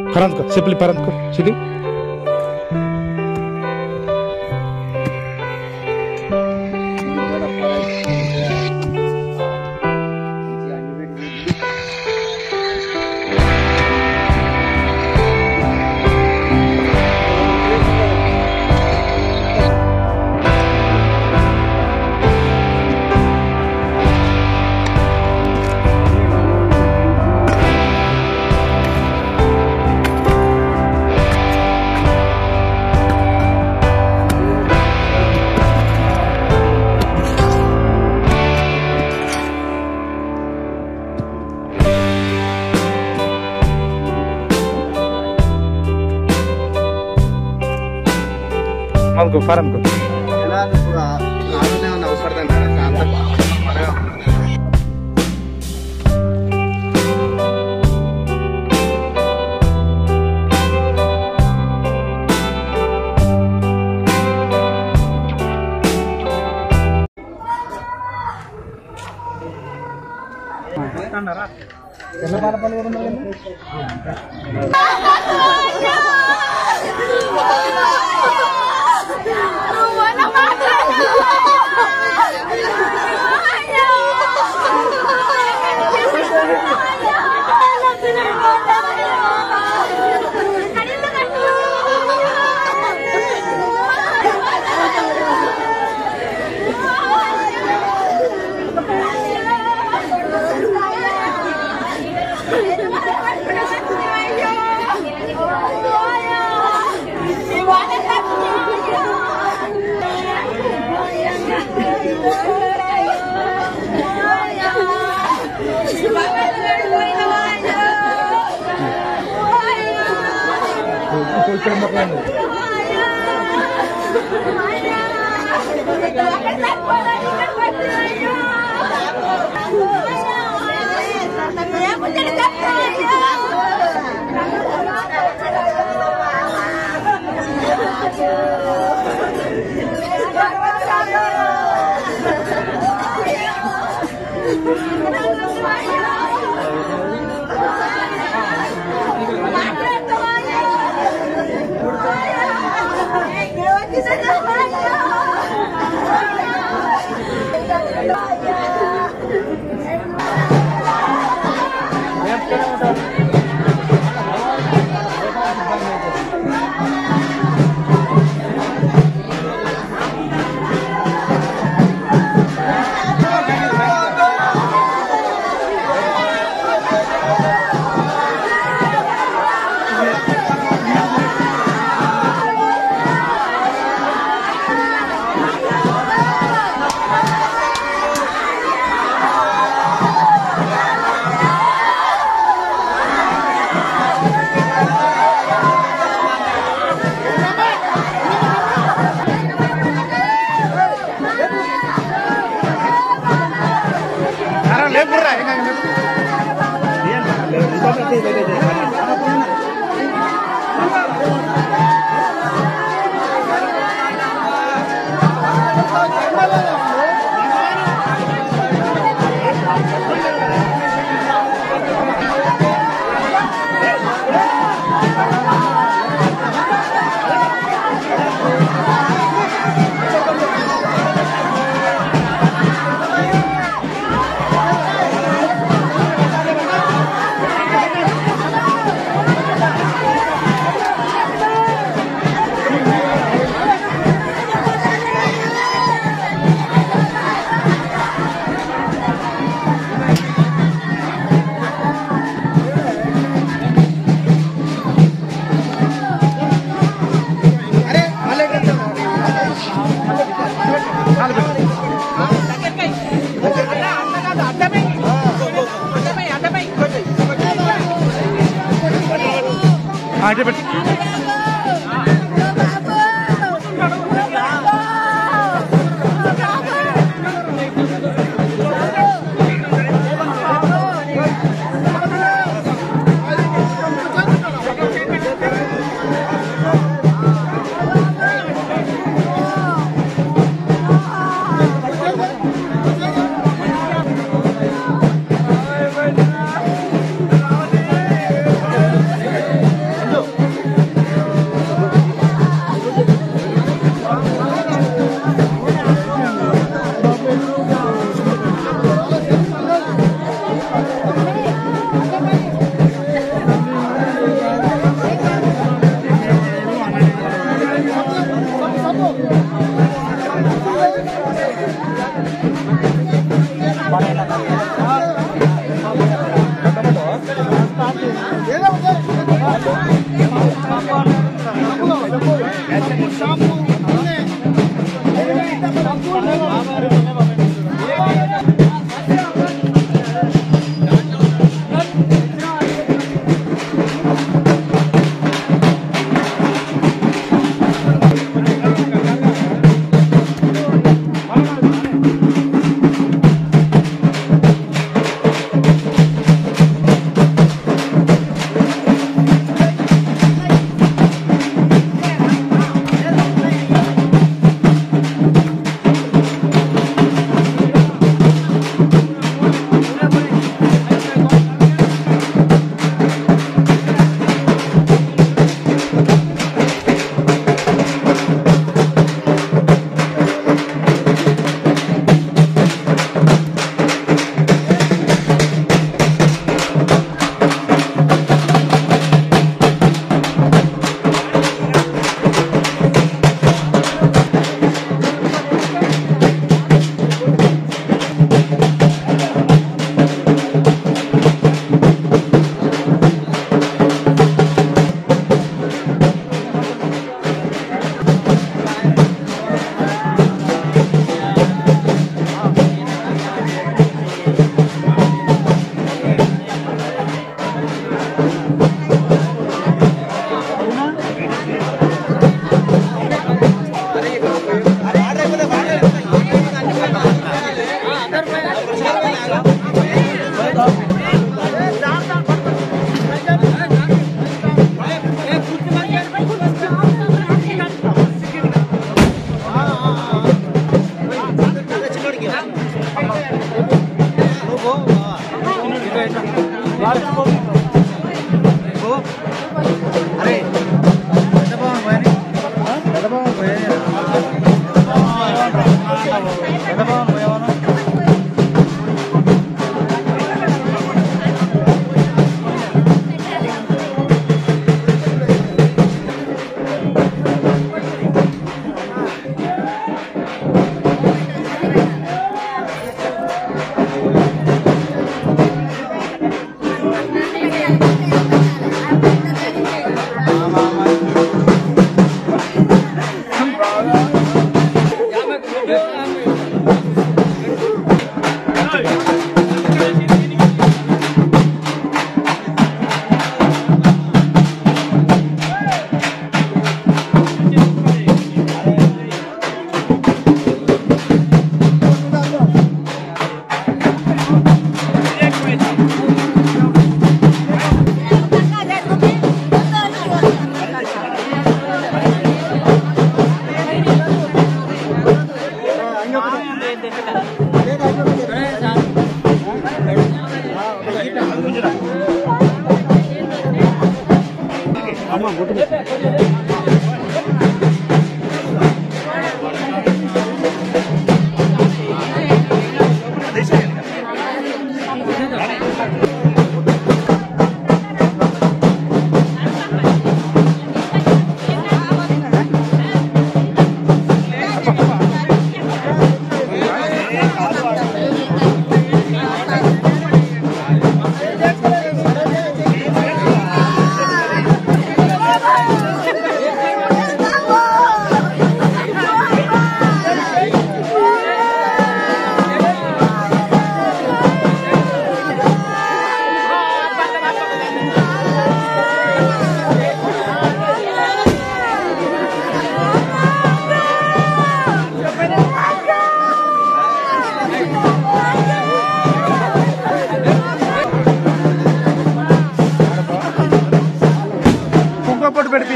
Paran ko, simply paran ko. Sini. Malko, paran ko. Kailangan po lalo na yung nausartan na sa pareho.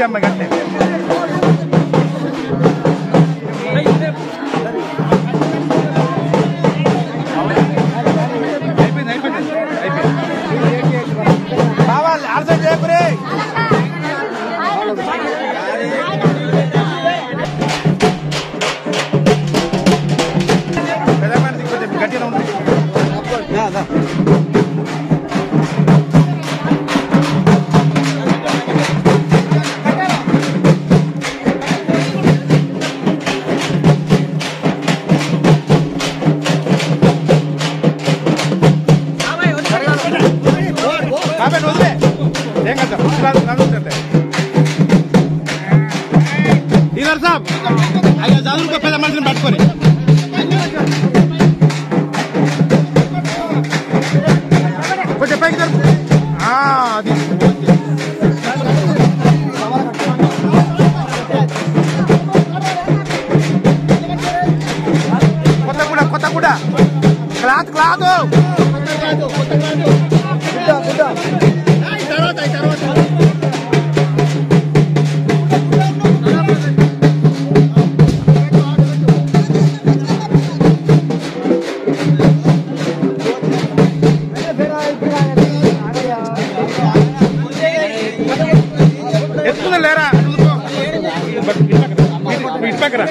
అమ్మ గట్టే కావాలి అర్థం చేయకురే గట్టిగా ఉంది చదువుకో పెద్ద మనిషిని పట్టుకొని కొంచెం పైకి జరుపు. అది కొత్త క్లాత్ ఎత్తుకున్నా లేరా ఇటు పక్కరా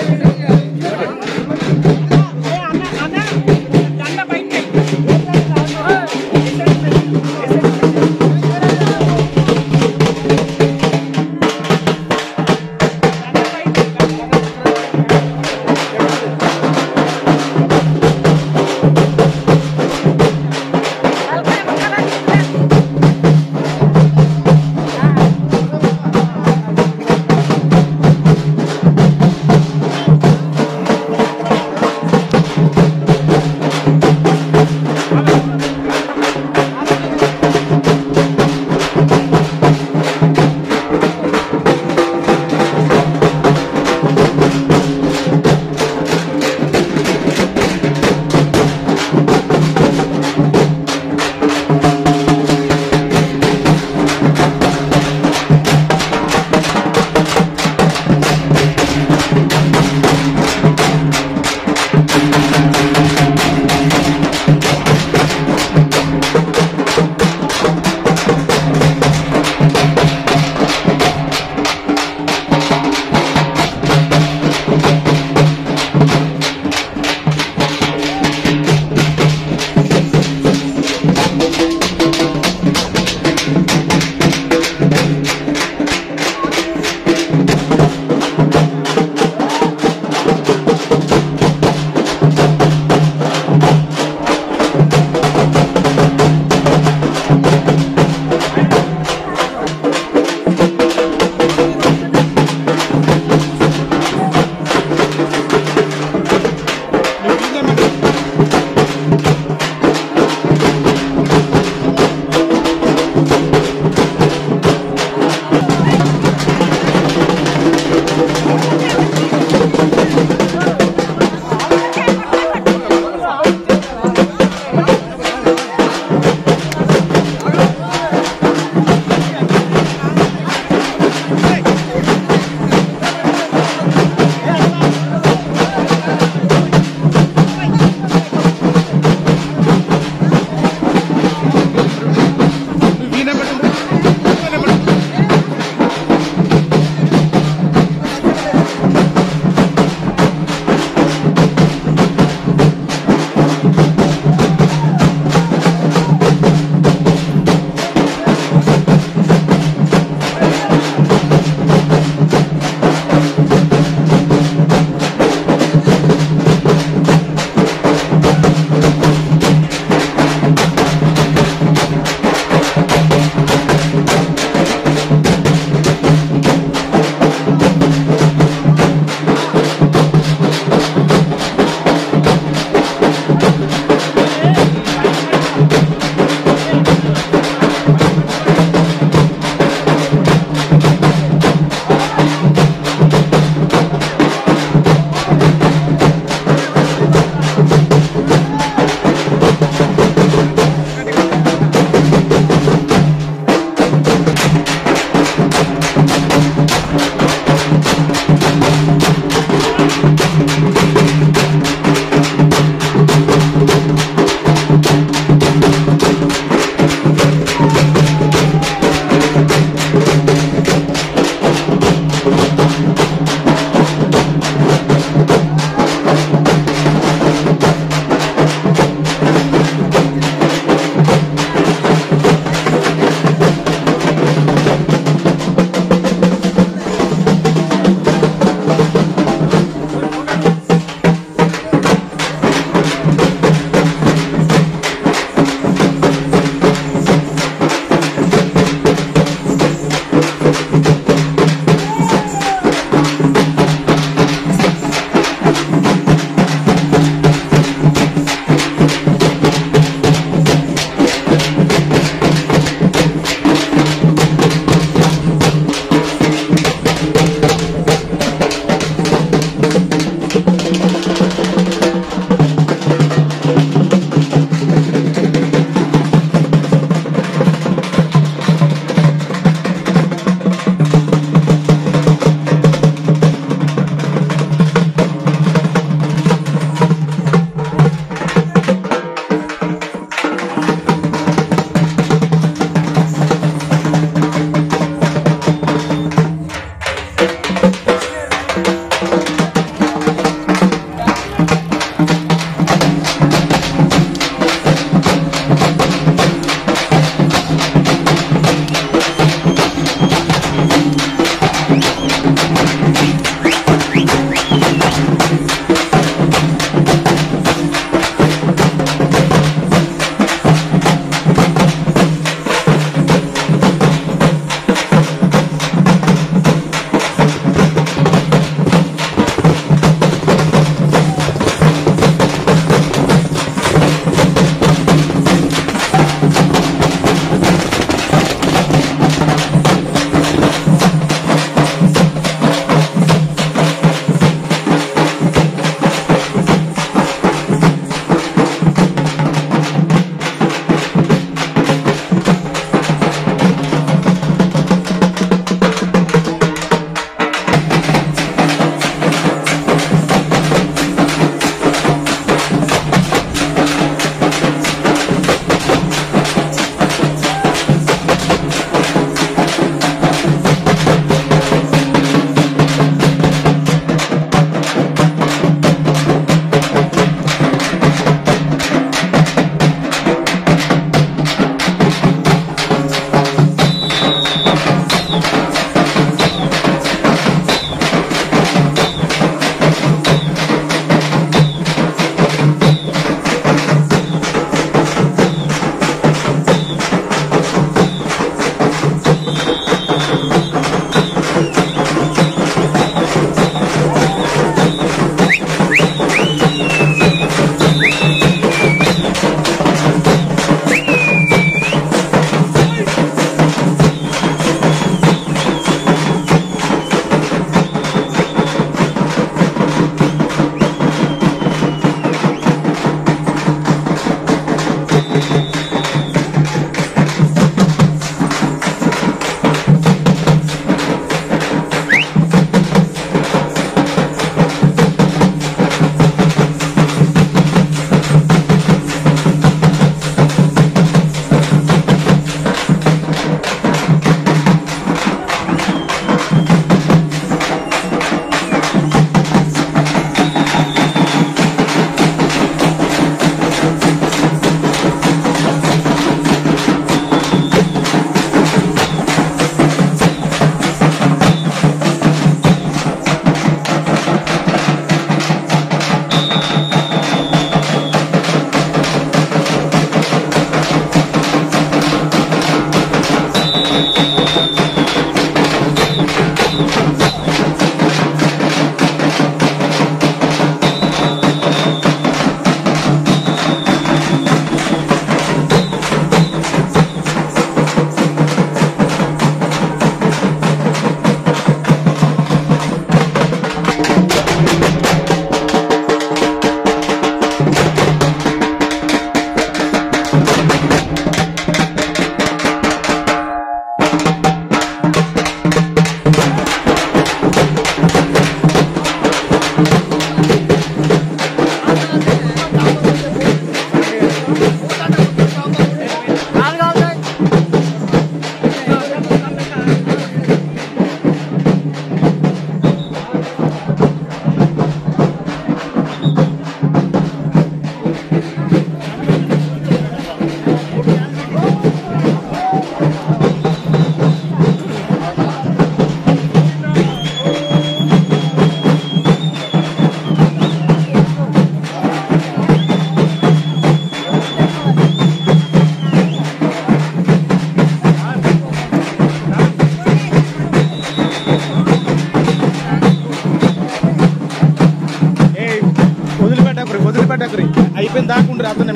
ఉండరు అతను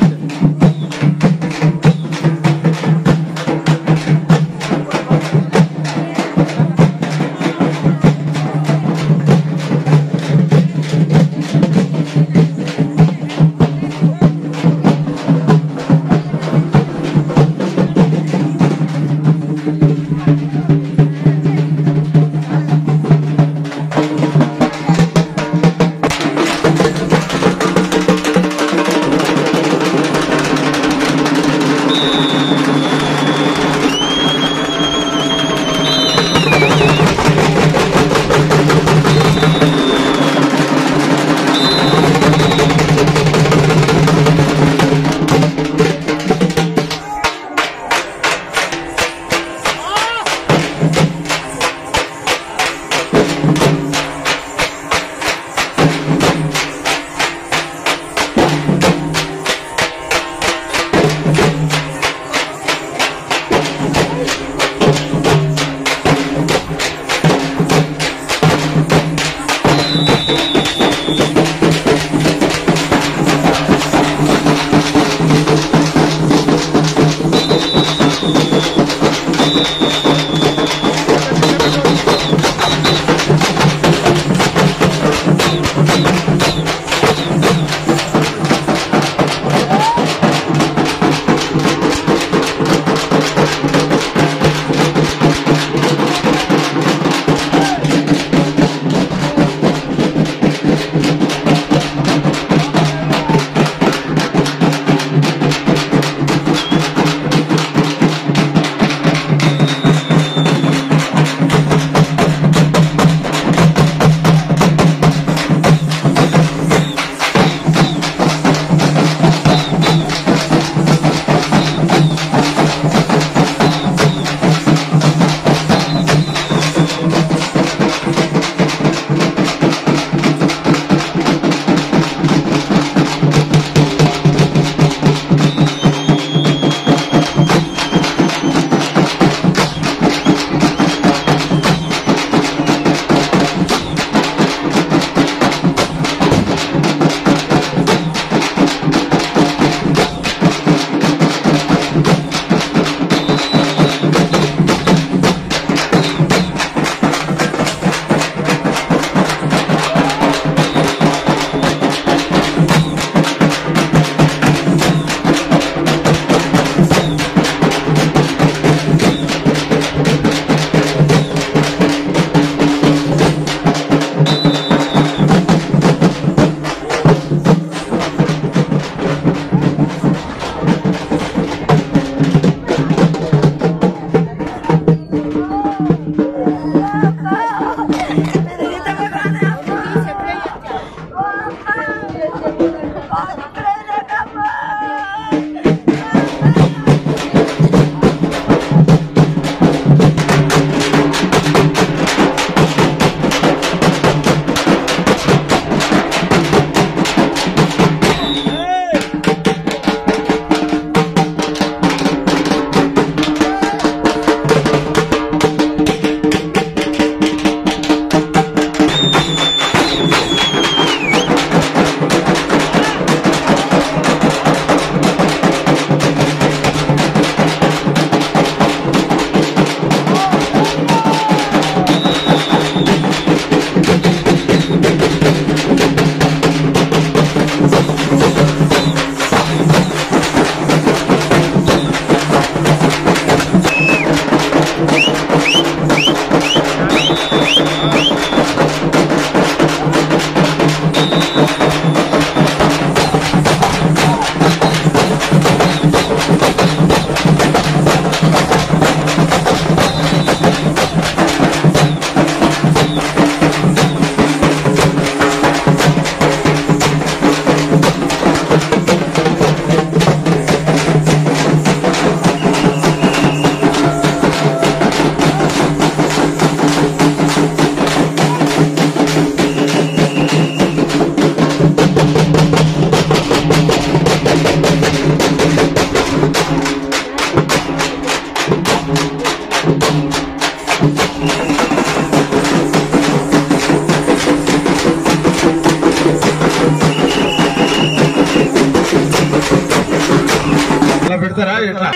పాడతారా ఎట్లా?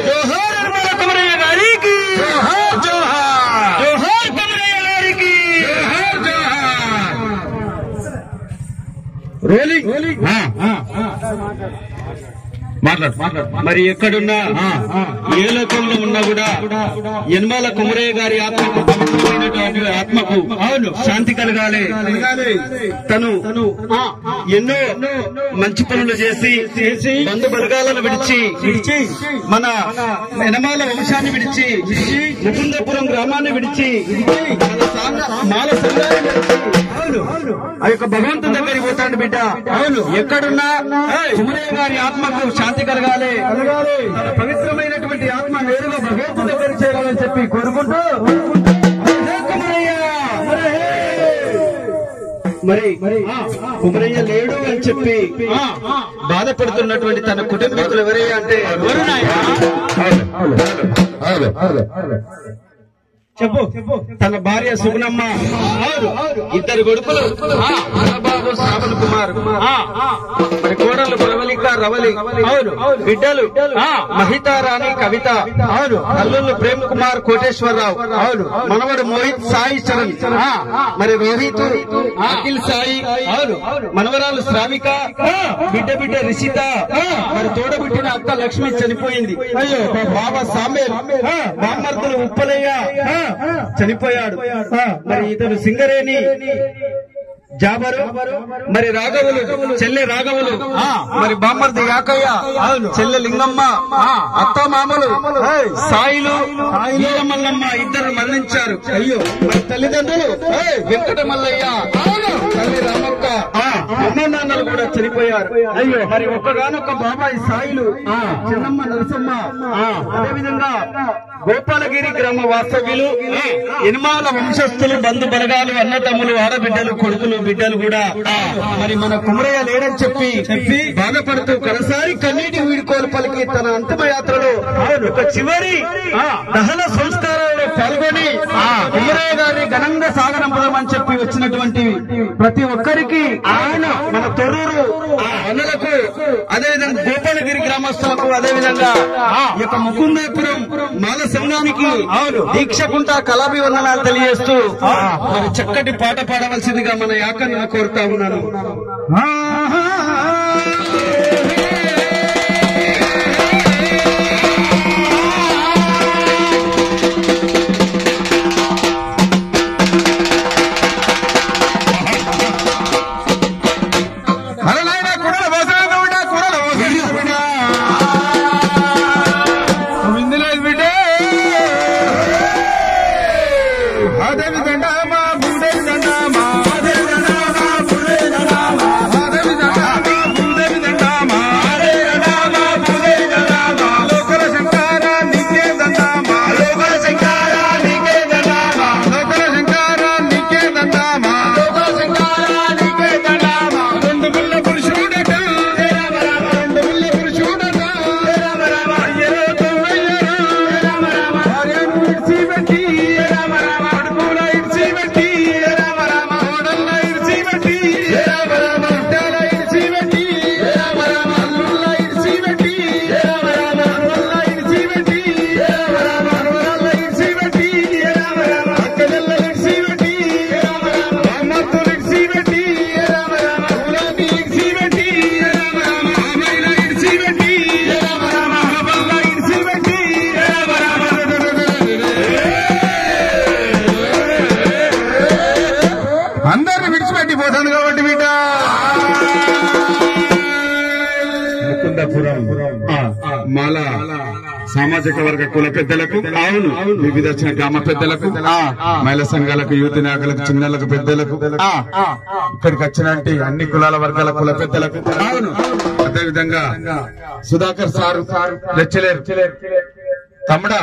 జోహార్ నిర్మల కుమరయ్య గారికి, జోహార్ జోహార్, జోహార్ కుమరయ్య గారికి, జోహార్ జోహార్. రోలింగ్ మాట్లాడు. మరి ఎక్కడున్నా ఏ లోకంలో ఉన్నా కూడా యనమల కుమరయ్య గారి ఆత్మకు శాంతి కలగాలి. తను ఎన్నో మంచి పనులు చేసి బంధు బలగాలను విడిచి మన యనమల వంశాన్ని విడిచి ముకుందపురం గ్రామాన్ని విడిచి మాల సంఘాన్ని విడిచి ఆ యొక్క భగవంతుని దగ్గరికి పోతాడు బిడ్డ. ఎక్కడున్నా కుమరయ్య గారి ఆత్మకు శాంతి కలగాలి. పవిత్రమైనటువంటి ఆత్మ నేరుగా భగవంతుని దగ్గర చేరాలని చెప్పి కోరుకుంటూ మరి కుమరయ్య లేడు అని చెప్పి బాధపడుతున్నటువంటి తన కుటుంబీకులు ఎవరయ్యా అంటే చెప్పు. తన భార్య సుగుణమ్మ, ఇద్దరు కొడుకులు బాబు శ్రావణ్ కుమార్, మరి కోడలు ప్రవళిక రవలి, బిడ్డలు మహితారాణి కవిత, అల్లుళ్ళు ప్రేమ్ కుమార్ కోటేశ్వరరావు, మనవడు మోహిత్ సాయి చరణ్, మరి రోహిత్ అఖిల్ సాయి, మనవరాలు శ్రావిక, బిడ్డ రిషిత, మరి తోడబుట్టిన అక్క లక్ష్మి చనిపోయింది. అయ్యో బాబా సామేల్, బామ్మర్దులు ఉప్పలయ్య చనిపోయాడు. మరి ఇతను సింగరేణి జాబరు, మరి రాఘవులు చెల్లె రాఘవులు, మరి బామ్మర్ది యాకయ్య, చెల్లె లింగమ్మ, అత్త మామలు సాయిలు మల్లమ్మ ఇద్దరు మరణించారు. అయ్యో మరి తల్లిదండ్రులు వెంకట మల్లయ్య, తల్లి రామక్క, అమ్మ నాన్నలు కూడా చనిపోయారు. అయ్యో మరి ఒక్కగానొక్క బాబాయ్ సాయిలు, చిన్నమ్మ నరసమ్మ, అదేవిధంగా గోపాలగిరి గ్రామ వాస్తవ్యులు, యనమల వంశస్థులు, బంధు బలగాలు, అన్నతమ్ములు, ఆడబిడ్డలు, కొడుకులు, బిడ్డలు కూడా మరి మన కుమరయ్య లేడని చెప్పి బాధపడుతూ కనసారి కన్నీటి వీడుకోలు పలికి తన అంతిమయాత్రలో ఒక చివరి దహన సంస్కారాల్లో పాల్గొని కుమరయ్య గారిని ఘనంగా సాగనంపదామని చెప్పి వచ్చినటువంటి ప్రతి ఒక్కరికి ఆయన మన తొర్రూరు అన్నలకు, అదేవిధంగా గోపాలగిరి గ్రామస్తులకు, అదేవిధంగా ఈ యొక్క ముకుందాపురం మాల సంఘానికి దీక్షకుంట కళాభివందనాలు తెలియజేస్తూ మరి చక్కటి పాట పాడవలసిందిగా మన యాకని కోరుతా ఉన్నాను. మాల సామాజిక వర్గ కుల పెద్దలకు, అవును వివిధ గ్రామ పెద్దలకు, మహిళా సంఘాలకు, యూత్ నాయకులకు, చిన్నలకు, పెద్దలకు, ఇక్కడికి వచ్చినట్టు అన్ని కులాల వర్గాల కుల పెద్దలకు, అవును అదేవిధంగా సుధాకర్ సారు లెక్చరర్ తమ్ముడా,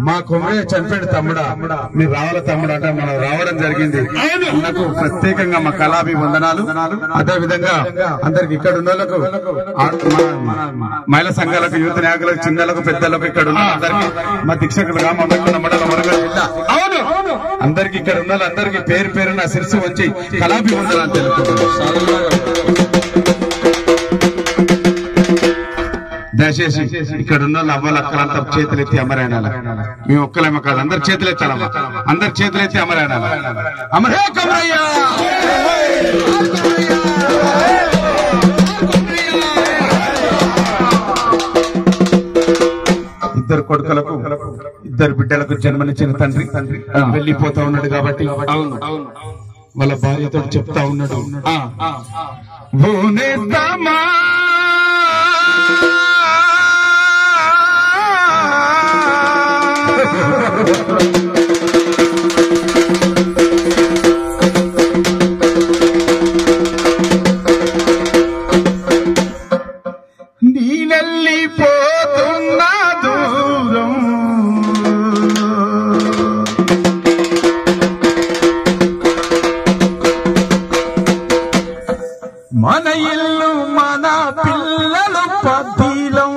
మా కుమరయ్య చనిపోయాడు తమ్ముడా, మీరు రావాల తమ్ముడా అంటే మనం రావడం జరిగింది. నాకు ప్రత్యేకంగా మా కళాభివందనాలు. అదేవిధంగా అందరికి ఇక్కడ ఉన్న మహిళా సంఘాలకు, యూత్ నాయకులకు, చిన్నలకు, పెద్దలకు, ఇక్కడ ఉన్న అందరికి మా దీక్షకులుగా మా మండలం వరంగల్ జిల్లా, అవును అందరికి ఇక్కడ ఉన్న అందరికి పేరు పేరున శిరస్సు వచ్చి కళాభివందనాలు తెలుపుతున్నాను. దయచేసి ఇక్కడ ఉన్న అవ్వలు అక్కలంతా చేతులెత్తి అమరాయనాల. మేము ఒక్కలేమో కాదు, అందరు చేతులెత్తాలమ్మా, అందరు చేతులెత్తి అమరాయనాల. అమరే కమరయ్య, ఇద్దరు కొడుకులకు ఇద్దరు బిడ్డలకు జన్మనిచ్చిన తండ్రి వెళ్ళిపోతా ఉన్నాడు కాబట్టి వాళ్ళ భార్యతో చెప్తా ఉన్నాడు, నేనెళ్ళిపోతున్నా దూరం, మన ఇల్లు మన పిల్లలు పదిలం,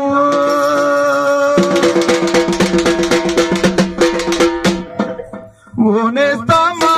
ఓనేస్తామా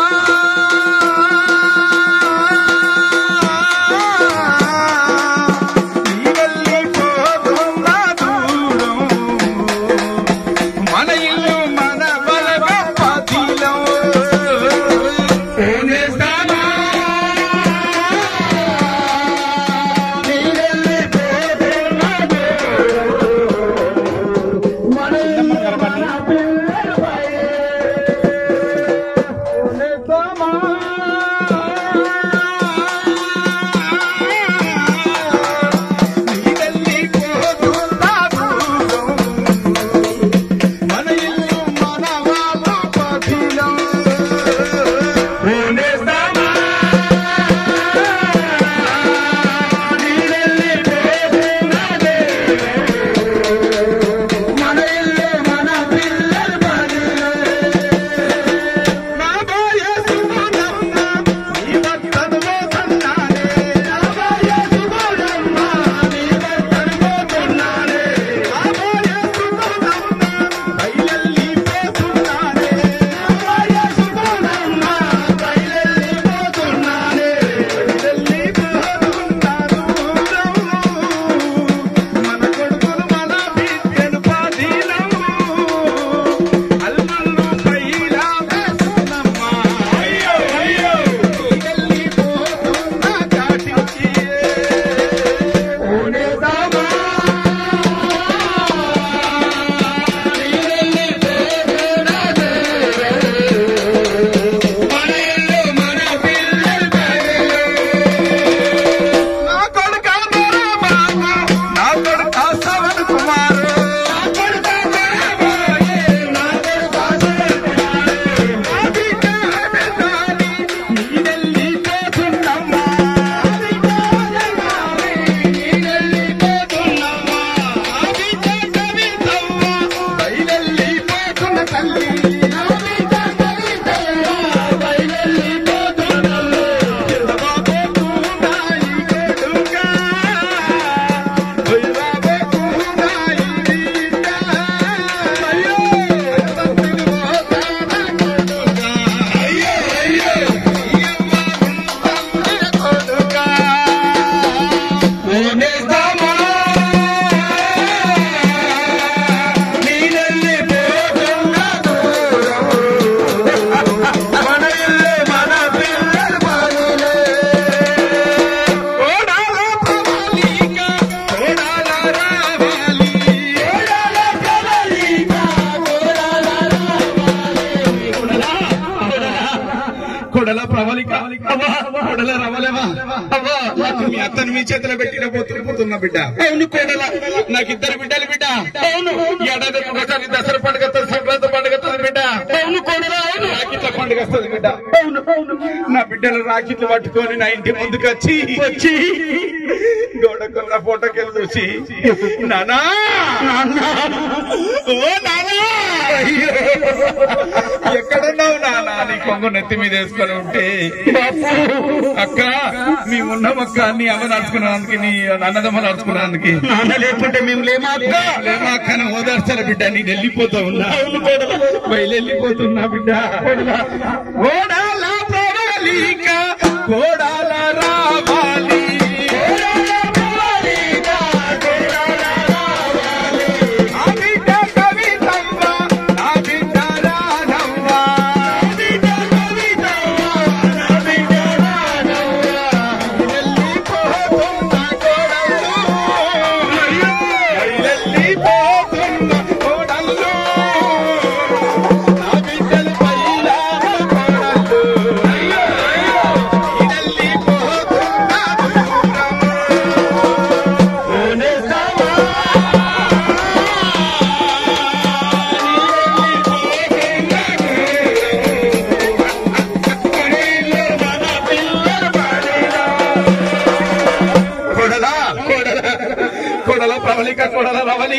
కొడల ప్రవళిక కొడల రవలేవా మీ అత్తను మీ చేతిలో పెట్టిన పోతున్న బిడ్డ. అవును కొడల, నాకు ఇద్దరు బిడ్డలు బిడ్డ. అవును, ఏడాది ఒకసారి దసరా పండుగ సంక్రాంతి పండుగ బిడ్డ. అవును కొడల, రాకిట్ల పండుగ వస్తుంది బిడ్డ. అవును, నా బిడ్డలు రాకిట్లు పట్టుకొని నా ఇంటి ముందుకు వచ్చి గోడకున్న ఫోటోకెళ్ళి చూసి నానా ఓ నానా ఎక్కడున్నావు నానా, నీ కొంగు నెత్తి మీద వేసుకొని ఉంటే అక్క మేమున్నామక్క, నీ అమ్మ నడుచుకున్నానికి నీ అన్నదమ్మ నడుచుకున్నానికి నాన్న లేకుంటే మేము లేమా అక్క అని ఓదార్చాల బిడ్డ. నేను వెళ్ళిపోతా ఉన్నా, బయలుపోతున్నా బిడ్డ. ఓడాల ప్రవళిక ఓడాల రావాలి, ఓడాల ప్రవళిక ఓడాల రావాలి.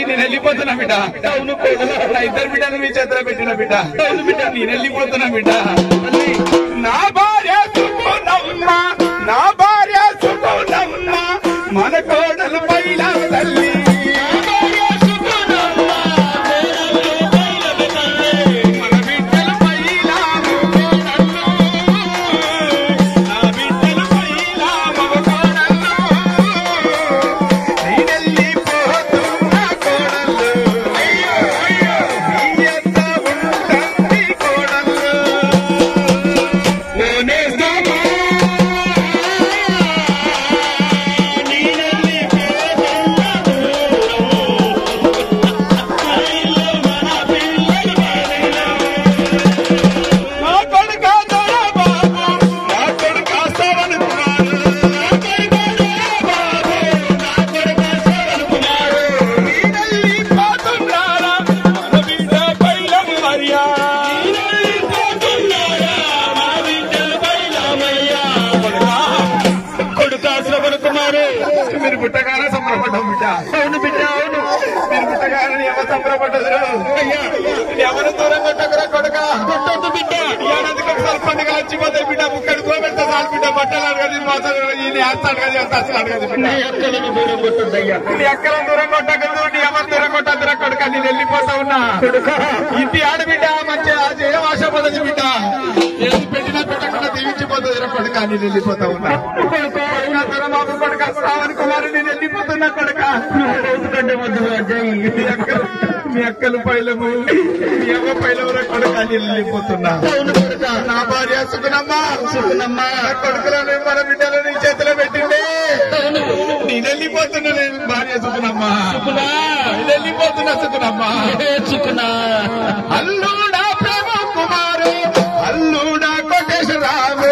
నేను వెళ్ళిపోతున్నా బిడ్డ. అవును నా ఇద్దరు బిడ్డలు మీ చేతిలో పెట్టిన బిడ్డ. అవును బిడ్డ నేను వెళ్ళిపోతున్నా బిడ్డ. నా భార్య సుఖనమ్మ, నా భార్య సుఖనమ్మ, మన కోడలు పైలా తల్లి. మీరు పుట్టగానే సంబరపడ్డాం బిడ్డ. అవును బిడ్డ అవును, మీరు పుట్టగానే ఎవరు సంబరపడ్డదు. అయ్యా ఎవరు దూరం కొట్టకురా కొడుక, కొట్టొద్దు బిడ్డ. ఏడాదికి ఒకసారి పండుగ వచ్చిపోతాయి బిడ్డ. ముక్కడి పెడతా చాలు బిడ్డ. బట్టలు అడగదు, మాసాలు వేస్తాడు కదా, అసలు అడగదు బిడ్డ. నీ ఎక్కలను దూరం కొట్టద్దయ్యా, నీ ఎక్కలను దూరం కొట్టకదు, నీ ఎవరు దూరం కొట్టద్దురా కొడుక. నేను వెళ్ళిపోతా ఉన్నా కొడుక. ఇంటి ఆడబిడ్డ మంచిగా ఏం ఆశపడదు బిడ్డ. ఏది పెట్టినా పెట్టకుండా దీవించిపోతుంది రా కొడుక. నేను వెళ్ళిపోతా ఉన్నా కొడుక. బాబు కొడుక శ్రావణ్ కుమార్, నేను వెళ్ళిపోతున్నా కొడుక. కంటే వద్దు మీ అక్కలు పైలము, మీ అమ్మ పైలవరా కొడుక. నేను వెళ్ళిపోతున్నా. నా భార్య సుఖనమ్మ, సుఖనమ్మ కొడుకులను మన బిడ్డలు నీ చేతిలో పెట్టిండే. నేను వెళ్ళిపోతున్నా. నేను భార్య సుఖనమ్మ, నేను వెళ్ళిపోతున్నా సుఖనమ్మ. సుఖనా అల్లుడా ప్రేమ కుమారు, అల్లుడా కోటేశ్వరరావు,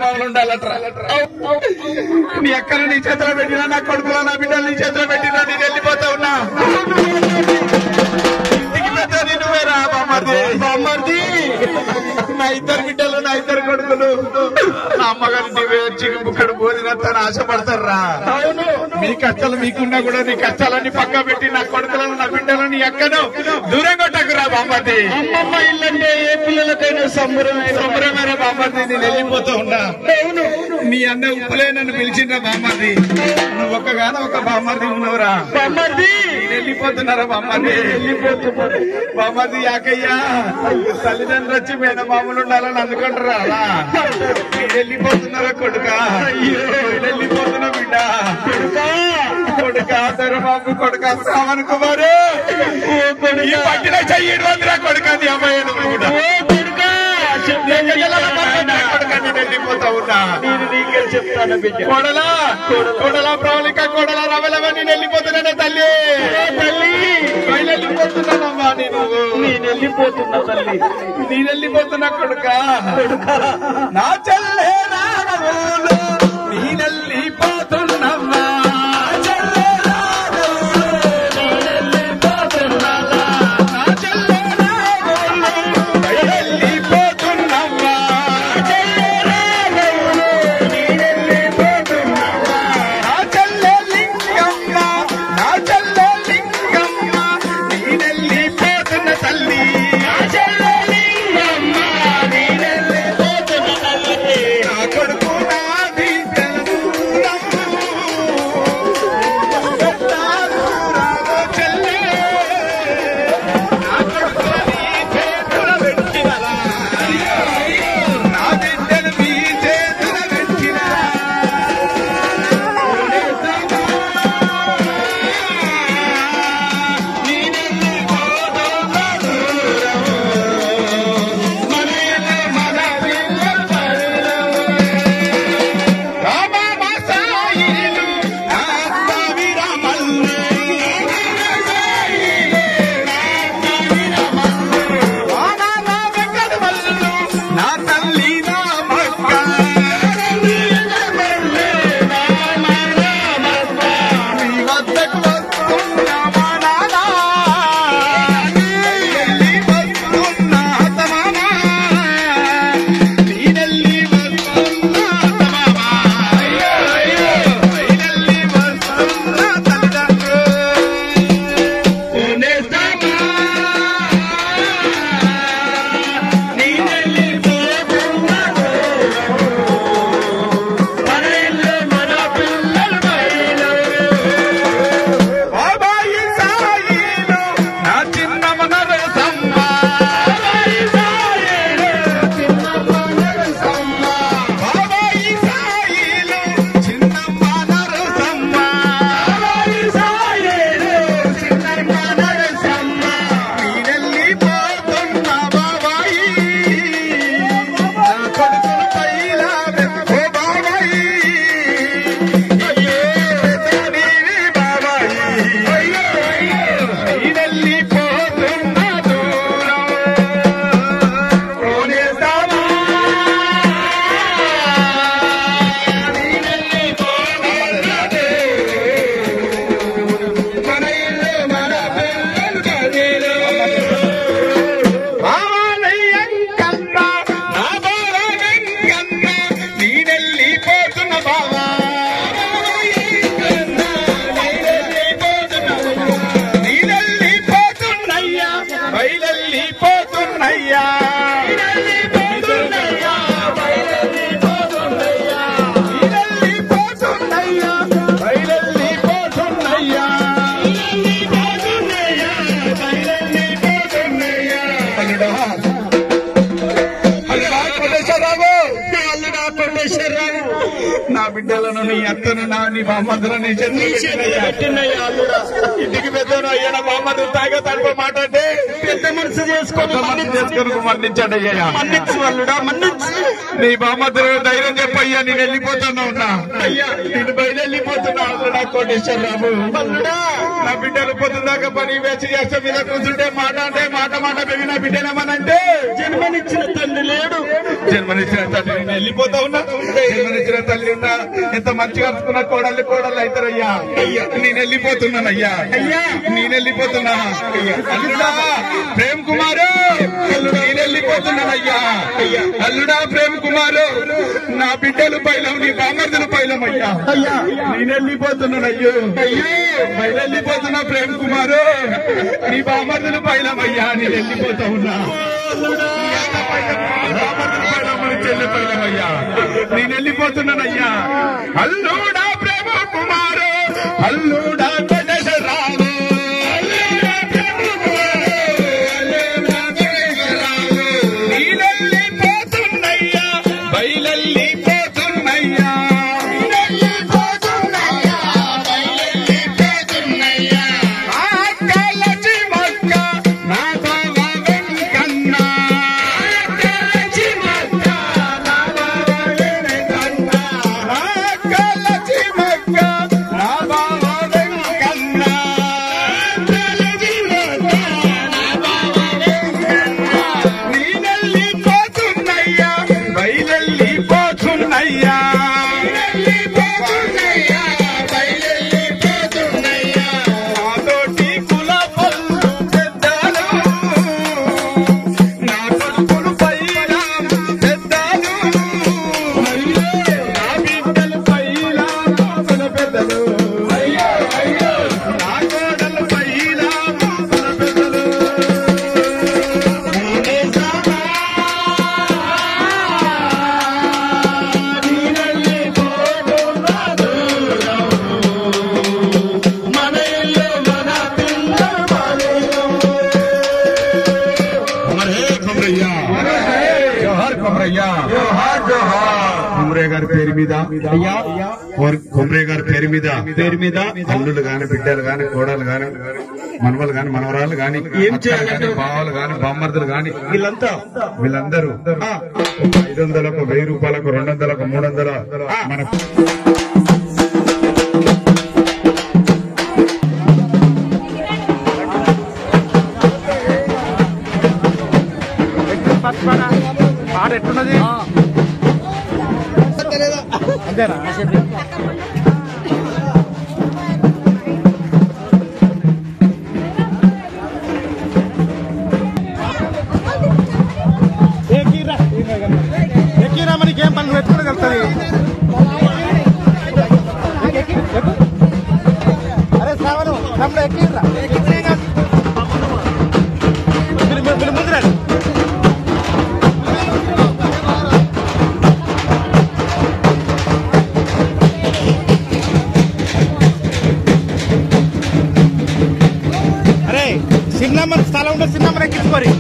మేనమామలు ఉండాలట్రా. నీ అక్కను నీ చేతిలో పెట్టినా, నా కొడుకులో నా బిడ్డలు నీ చేతిలో పెట్టినా, నేను వెళ్ళిపోతా ఉన్నా. ఇంటికి పెద్దది నువ్వేరా బామ్మర్ది. బామ్మర్ది, నా ఇద్దరు బిడ్డలు, నా ఇద్దరు కొడుకులు, నా అమ్మగారు నీవే వచ్చి ఇక్కడ భోజనంతాను ఆశపడతారా? అవును, మీ కష్టాలు మీకున్నా కూడా నీ కష్టాలన్నీ పక్క పెట్టి నా కొడుకులను, నా బిడ్డలను, నీ అక్కను దూరం కొట్టకురా బామ్మర్ది. అమ్మమ్మ ఇల్లంటే ఏ పిల్లలకైనా సంబరమైన బామ్మర్ది. నేను వెళ్ళిపోతా ఉన్నా. అవును, నీ అన్న ఉప్పులే నన్ను పిలిచిండ్రా బామ్మర్ది. నువ్వు ఒక్కగానో ఒక బామ్మర్ది ఉన్నవరా బామ్మర్ది. నేను వెళ్ళిపోతున్నారా బామ్మర్ది? వెళ్ళిపోతున్నారు బామ్మర్ది. యాకయ్యా, తల్లిదండ్రులు వచ్చి మేనమామలు ఉండాలని అందుకుంటారా? నేను వెళ్ళిపోతున్నారా కొడుక? అయ్యో, వెళ్ళిపోతున్నా బిడ్డ. కొడుక దొరబాబు, కొడుక శ్రావణ్ కుమారు, పట్టిన చెయ్యి కొడుక నీ అమ్మాయి కూడా వెళ్ళిపోతా ఉన్నా. నేను నీకే చెప్తాను బిడ్డ. కొడలా ప్రవళిక, కొడలా రవలవ, నేను వెళ్ళిపోతున్నాను తల్లి. తల్లి వెళ్ళిపోతున్నానమ్మా. నేను వెళ్ళిపోతున్నా తల్లి. నేను వెళ్ళిపోతున్నా కొడుక. నా చెల్లె రానవులు, నేనెళ్ళిపోతున్నమ్మా. నా బిడ్డలను నీ అత్తను నీ బామ్మదులను నీ పెట్టినయ్యా. ఇంటికి పెద్దను అయ్యా, నా బామ్మదు తాగా తడుపు మాట్లాడితే పెద్ద మనసు చేసుకొని మన్నించండి అయ్యా. మన్నించు అల్లుడా మన్నించు. నీ బామ్మద్దులు ధైర్యం చెప్పయ్యా. నేను వెళ్ళిపోతున్నా ఉన్నా అయ్యా. నేను బయలు వెళ్ళిపోతున్నా అల్లుడా కోటేశ్వరరావు. అల్లుడా నా బిడ్డలు పొద్దుదాకా పని వేసి చేస్తే మీద కూర్చుంటే మాట అంటే మాట పెరిగిన బిడ్డనేమనంటే జన్మనిచ్చిన తండ్రి లేడు. జన్మనిచ్చిన తండ్రి నేను వెళ్ళిపోతా ఉన్నా. జన్మనిచ్చిన తల్లి ఉన్నా ఎంత మంచిగా అనుకున్న కోడళ్ళు అవుతారయ్యా. అయ్యా నేను వెళ్ళిపోతున్నానయ్యా. అయ్యా నేను వెళ్ళిపోతున్నా. అల్లుడా ప్రేమ్ కుమారు నేను వెళ్ళిపోతున్నానయ్యా. అల్లుడా ప్రేమ్ కుమారు నా బిడ్డలు పైలం నీ బామర్దులు పైలం అయ్యా. అయ్యా నేను వెళ్ళిపోతున్నానయ్యో. అయ్యో బయలు వెళ్ళిపోతున్నా ప్రేమ్ కుమారు. నీ బామర్దులు పైలం అయ్యా. నేను వెళ్ళిపోతా ఉన్నా. చెల్లి పైలమయ్యా. నేను వెళ్ళిపోతున్నానయ్యా. అల్లుడా ప్రేమ కుమారు అల్లుడా కోటేశ్వరరావు. నీళ్ళెళ్ళిపోతున్నయ్యా బయలెళ్ళిపోతున్నయ్యా. కొమరయ్య గారి పేరు మీద కొమరయ్య గారి పేరు మీద అల్లులు గాని బిడ్డలు గాని కోడలు గాని మనవలు గాని మనవరాలు గాని ఏం చేయాలి బావలు గాని బామ్మర్దులు గాని వీళ్ళందరూ 500లకు 1000 రూపాయలకు 200లకు 300 మన పాట ఎట్టున్నది అంతేనా? ఎక్కిరా మనకేం పని పెట్టుకుని వెళ్తుంది. అరే శ్రావణు తమ్ముడు ఎక్కిరా ముందురా. చిన్నమ్మని స్థలం ఉంటే చిన్నమ్మని ఎక్కించుకోరి.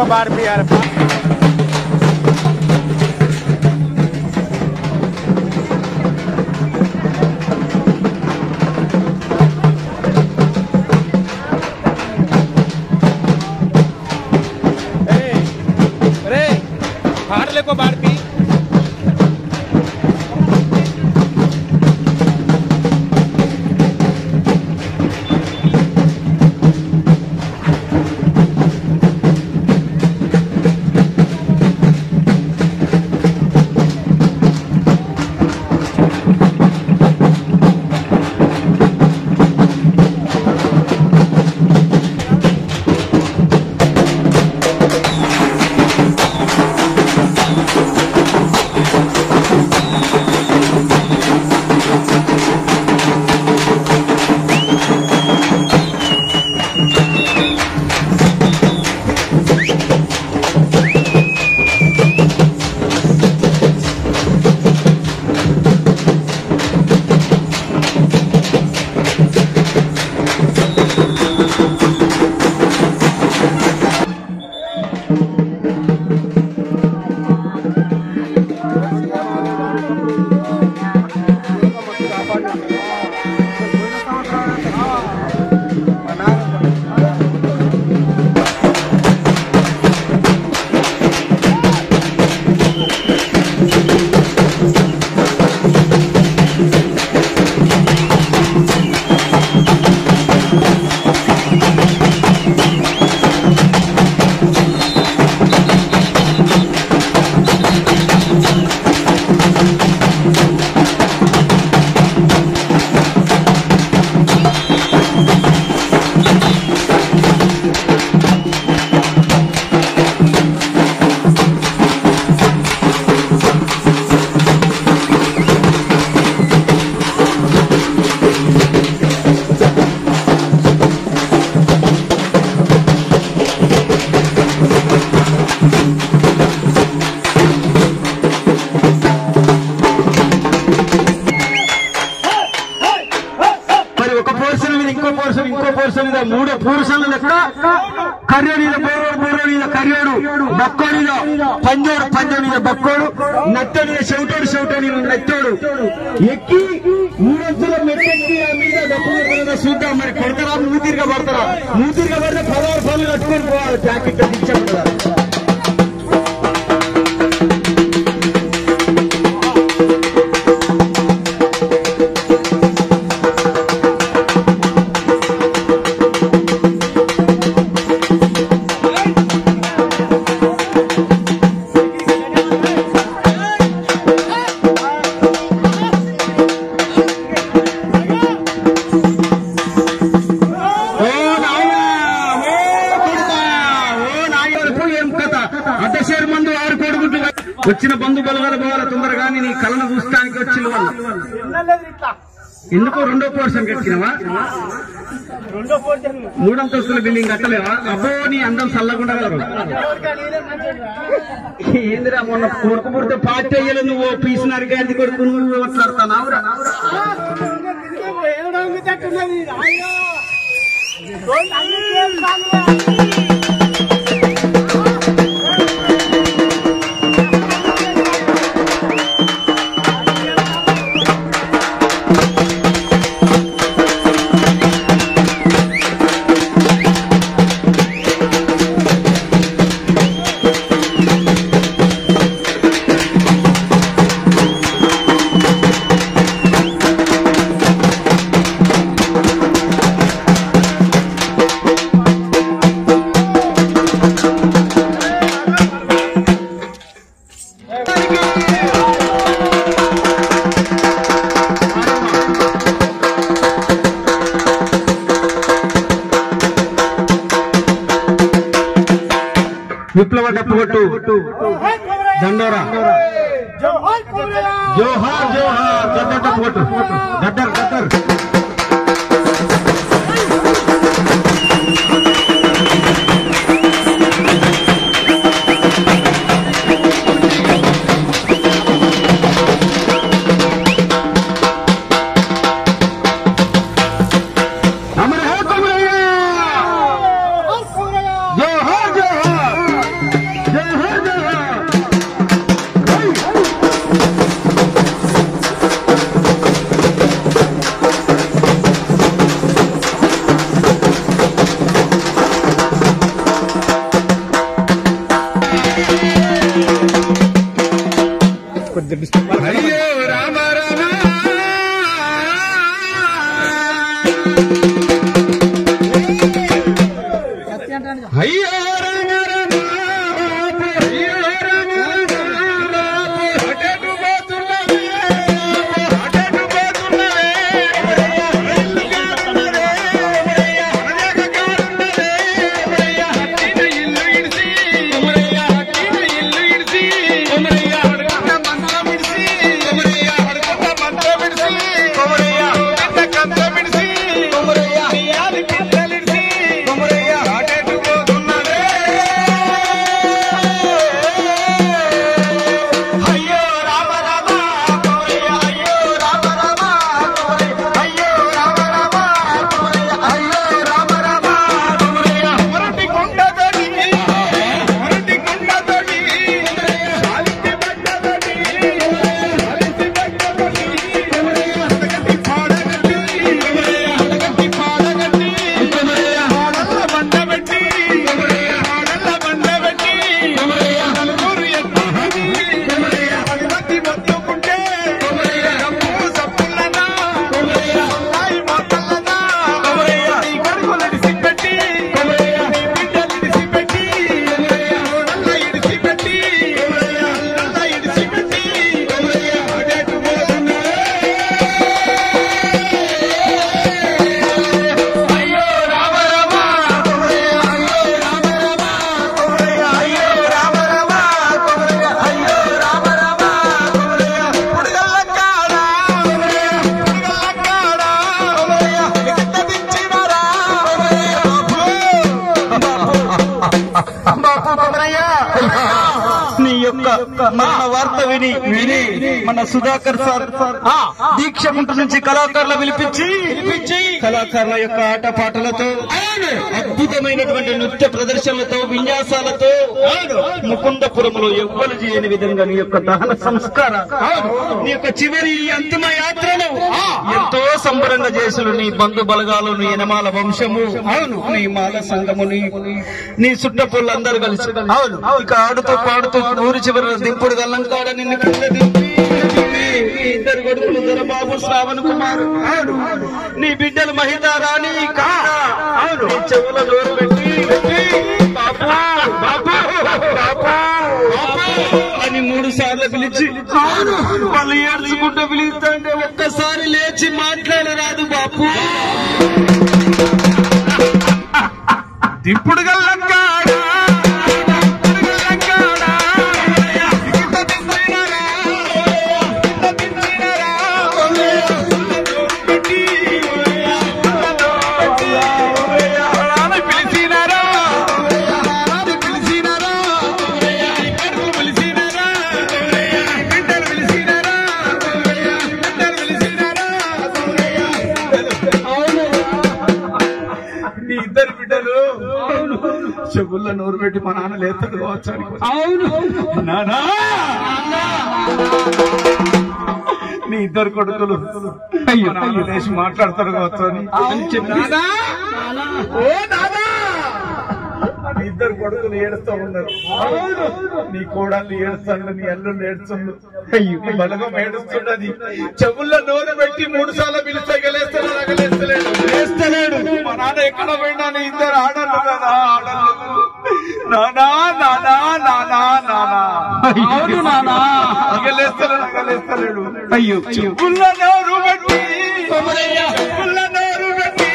को बार भी यार हारले को बार भी మూడు పూరుషాల లెక్క కర్యోడిన బోరోడిన కర్యోడు బక్కోడిన పంజోడు బక్కోడు నత్తడిన చెవిటోడు నెత్తోడు ఎక్కి మూడొంతుల మెట్టెక్కి ఆ మీద డబ్బు చూద్దాం. మరి కొడతారా మూతిరిగా పడతారా? మూతిరిగా పడితే 16 పనులు కట్టుకొని పోవాలి. జాకెట్ ఇచ్చారు కదా. వచ్చిన బంధు బలగాల పోవాలి తొందరగా. నీ కళను చూస్తానికి వచ్చిన వాళ్ళు ఎందుకో రెండో పోర్షన్ కట్టినవా? మూడంతస్తుల బిల్డింగ్ కట్టలేవా? అబ్బో నీ అందం చల్లగుండగలరు. ఏందిరా మొన్న కొడుకు పుడితే పార్టీ అయ్యలు నువ్వు పీసినారు గాంధీ కొడుకు నువ్వు మాట్లాడతానావురా? విప్లవ డప్పుగొట్టు దండోరా జోహార్ జోహార్ గద్దర్ డప్పుగొట్టు గద్దర్ గద్దర్ అమర్ హై కొమరయ్య జోహార్ జోహార్ మరణ వార్త విని మన సుధాకర్ సార్ దీక్షకుంట నుంచి కళాకారులు పిలిపించి కళాకారుల యొక్క ఆటపాటలతో అద్భుతమైనటువంటి నృత్య ప్రదర్శనలతో విన్యాసాలతో ముకుందపురంలో ఎవ్వరు చేయని విధంగా నీ యొక్క దహన సంస్కారం నీ యొక్క చివరి అంతిమ యాత్రను ఎంతో సంబరంగా చేసులు నీ బంధు బలగాలు నీ యనమాల వంశము నీ మాల సంఘము నీ చుట్టపుళ్ళందరూ కలిసి ఇక ఆడుతూ పాడుతూ ఊరి చివరి దింపుడు గల్లంకాడ నిన్ను కింద దింపి ఇద్దరు కొడుకులు దొరబాబు శ్రావణ్ కుమార్ నీ బిడ్డలు మహిళా రాణి నీ చెవుల నోరు పెట్టి అని 3 సార్లు పిలిచి వాళ్ళు ఏడ్చుకుంటూ పిలుస్తుంటే ఒక్కసారి లేచి మాట్లాడరాదు బాపు ఇప్పుడు గల్లంకాడా చెవుల్లో నోరు పెట్టి మా నాన్న లేస్తాడు కావచ్చు. అవును నానా నీ ఇద్దరు కొడుకులు అయ్యో లేచి మాట్లాడతారు కావచ్చు అని నీ ఇద్దరు కొడుకులు ఏడుస్తూ ఉన్నారు. నీ కోడళ్ళు ఏడుస్తాడు, నీ అల్లుళ్ళు ఏడుస్తుండు, నీ బలగం ఏడుస్తున్నది. చెవుల్లో నోరు పెట్టి 3 సార్లు పిలిస్తే లేస్తలేడు. మా నాన్న ఎక్కడ పోయినా నీ ఇద్దరు ఆడళ్ళు కదా ఆడళ్ళు. నానా నానా నానా నానా అవును నానా అగలేస్తలేడు. అయ్యో చెవుల్లో నోరు పెట్టి చెవుల్లో నోరు పెట్టి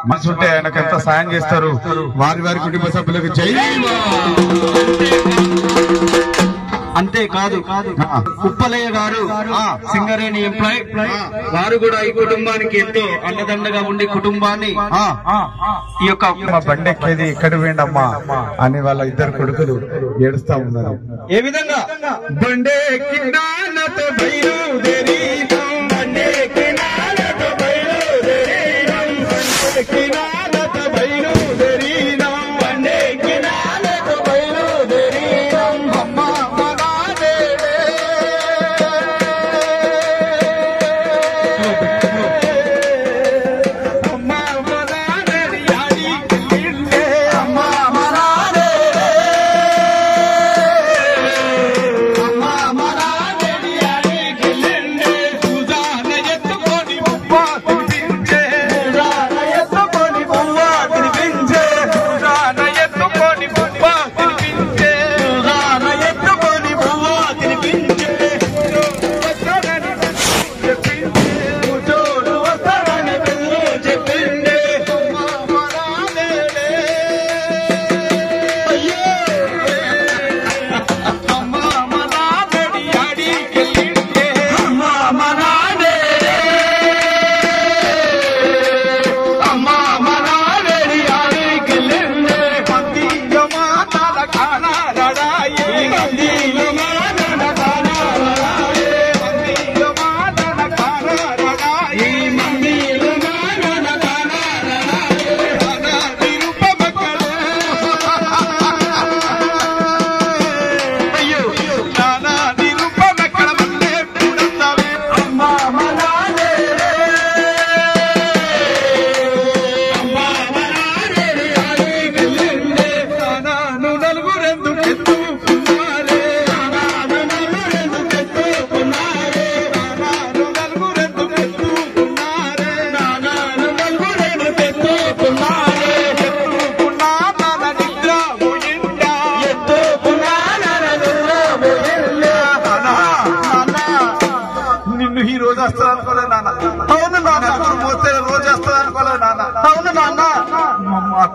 మనసుంటే ఆయనకు ఎంత సాయం చేస్తారు. వారి కుటుంబ సభ్యులకు జై. అంతేకాదు ఉప్పలయ్య గారు సింగరేణి ఎంప్లాయ్, వారు కూడా ఈ కుటుంబానికి ఎంతో అండదండగా ఉండి కుటుంబాన్ని ఈ యొక్క బండి ఎక్కేది ఇక్కడ వేయండమ్మా అని వాళ్ళ ఇద్దరు కొడుకులు ఏడుస్తా ఉన్నారు. ఏ విధంగా బండే కిన్నానతో బయలుదేరి బండే కిన్నానతో బయలుదేరి కిన్నానతో బయలుదేరి బండే కిన్నానతో బయలుదేరి అమ్మ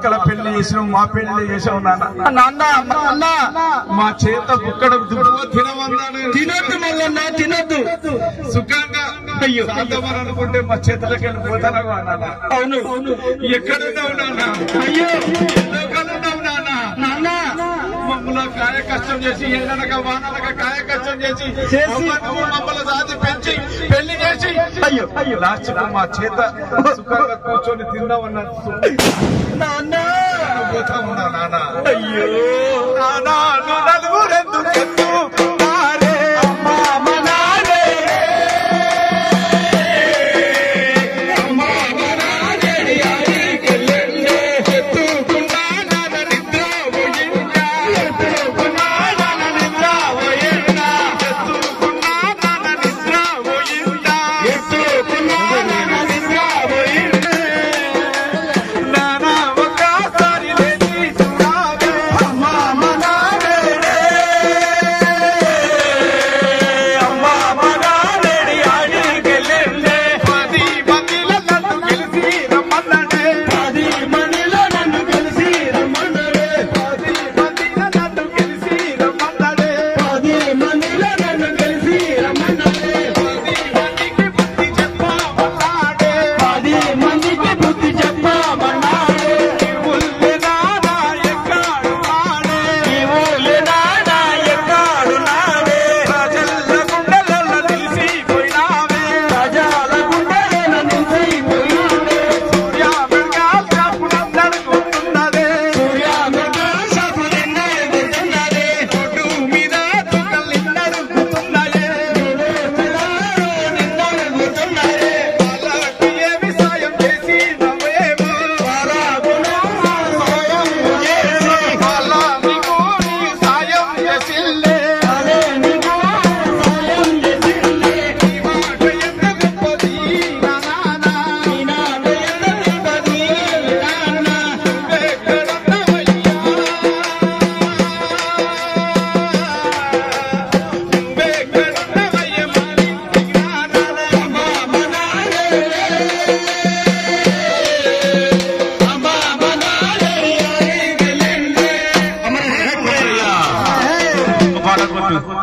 అక్కల పెళ్లి చేసినావు, మా పెళ్లి చేసావు నాన్న. మా చేత బుక్కడ దుబ్బుగా తినమన్నాను. తినొద్దు మల్లన్న, తినొద్దు. సుఖంగా అయ్యో అందమని అనుకుంటే మా చేతులకి వెళ్ళిపోతాను నాన్న. అవును, ఎక్కడున్నావు నాన్న? అయ్యో ఎక్కడున్నావు నాన్న? మమ్మల్ని కాయ కష్టం చేసి ఎండనక వాననక కాయ కష్టం చేసి మమ్మల్ని సాధి పెంచి పెళ్లి చేసి అయ్యో లాస్ట్ మా చేత సుఖంగా కూర్చొని తిందామన్నా నాన్న. పోతా ఉన్నా నాన్న. అయ్యో నాన్న నలుగురెందుకు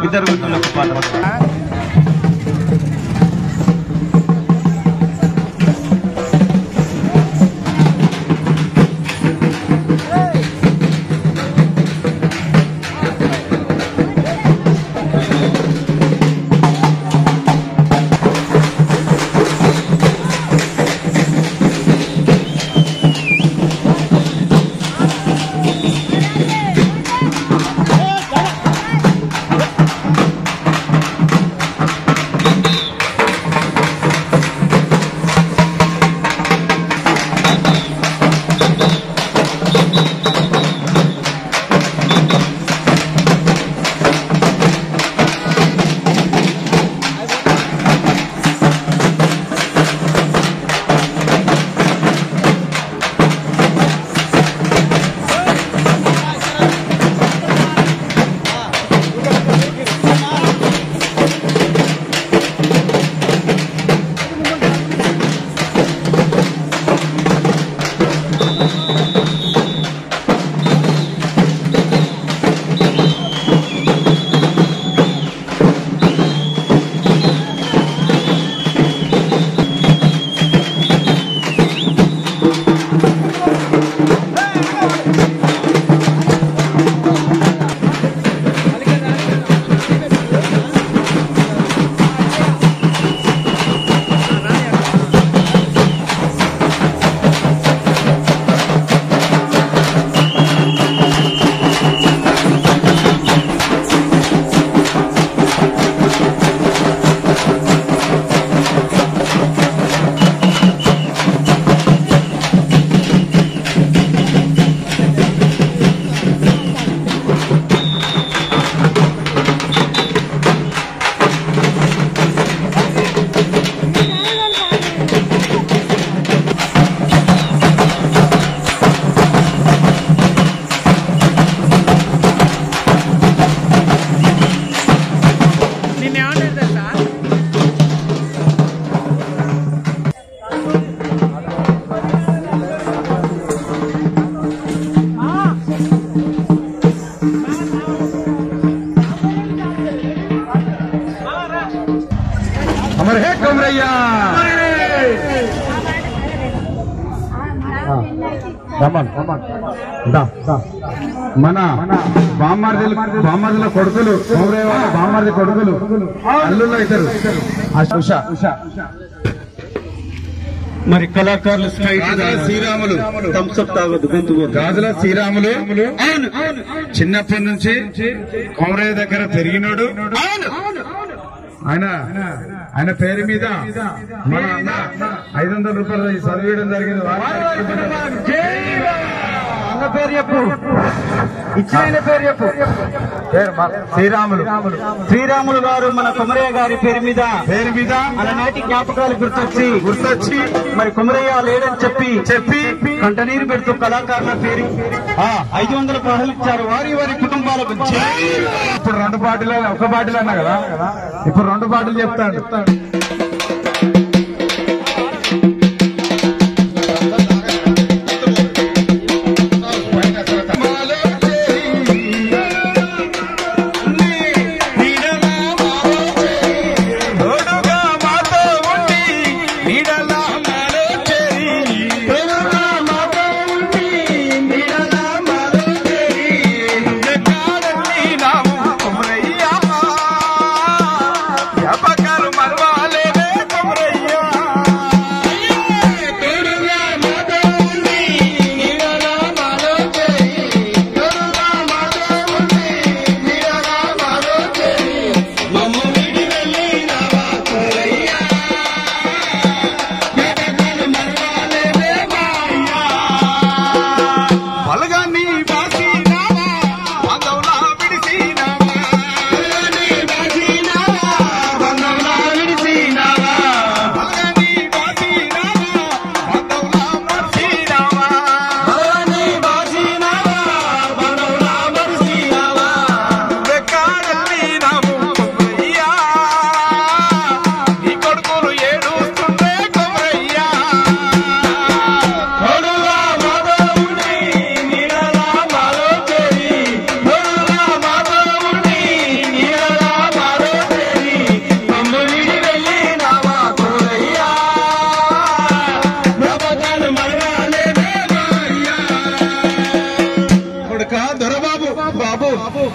ఇద్దరు పాట. మన బామ్మర్దుల కొడుకులు బామ్మర్ది కొడుకులు అల్లుల్లో ఇద్దరు ఉషా మరి కళాకారులు శ్రీరాములు థమ్స్అప్ తాగొద్దు గొంతు గాజుల శ్రీరాములు చిన్నప్పటి నుంచి కొమరయ్య దగ్గర పెరిగినోడు. ఆయన పేరు మీద మన 500 రూపాయలు చదివేయడం జరిగింది. పేరు చెప్పు, ఇచ్చిన పేరు చెప్పు. శ్రీరాములు గారు మన కొమరయ్య గారి పేరు మీద అలనాటి జ్ఞాపకాలు గుర్తొచ్చి మరి కొమరయ్య లేడని చెప్పి కంటనీరు పెడుతూ కళాకారుల పేరు 500 పాటలు ఇచ్చారు వారి కుటుంబాలకు. ఇప్పుడు 2 పాటలు ఒక పాటలు అన్నా కదా, ఇప్పుడు 2 పాటలు చెప్తాడు.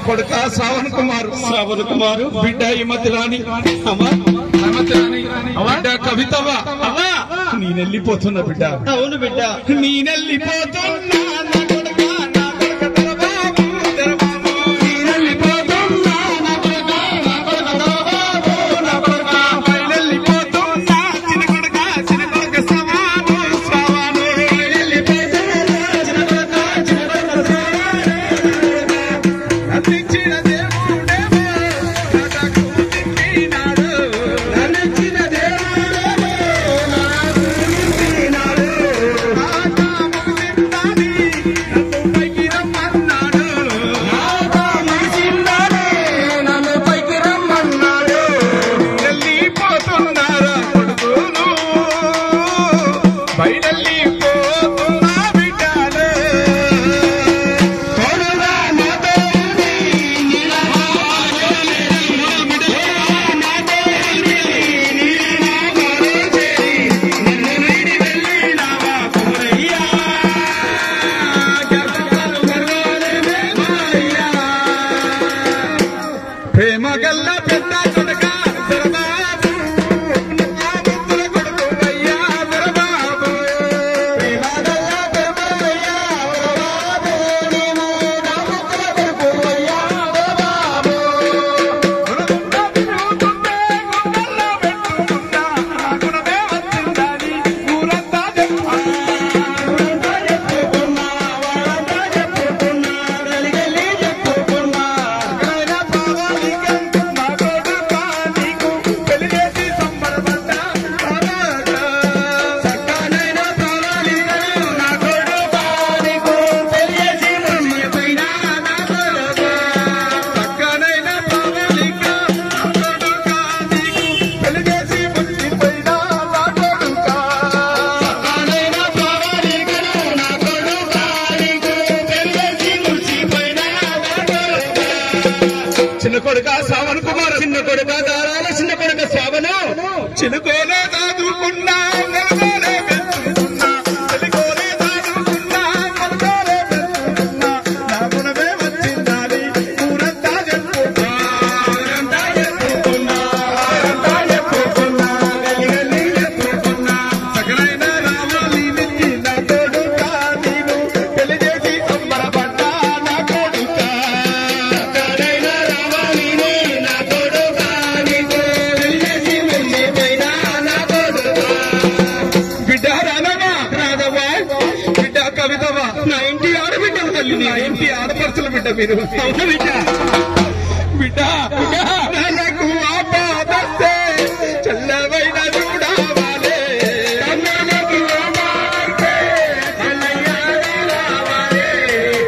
కొడుక శ్రావణ్ కుమారు బిడ్డ హిమతిరాణి బిడ్డ కవితవా నేనెళ్ళిపోతున్నా బిడ్డ. అవును బిడ్డ, నేనెళ్ళిపోతున్నా ఇంటి ఆడపడుచుల బిడ్డ మీరు. బిడ్డ బిడ్డ నాకు ఆపదస్తే చల్లవైన చూడవాలే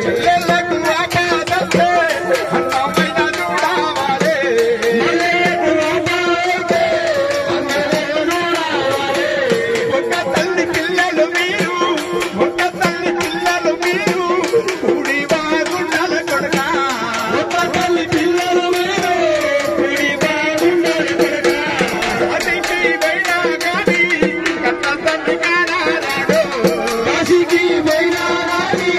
చెల్లెలకు ఆపదస్తే అన్నమైన చూడవాలే ఒక తల్లి పిల్లలు మీరు ఒక తల్లి పిల్లలు మీరు కుడి బాగుండాల కొడక ఒక తల్లి పిల్లలు మీరు కుడి బాగుండాల కొడక అతికి పోయినా కానీ కన్న తల్లి కానాడు కాశీకి పోయినా కానీ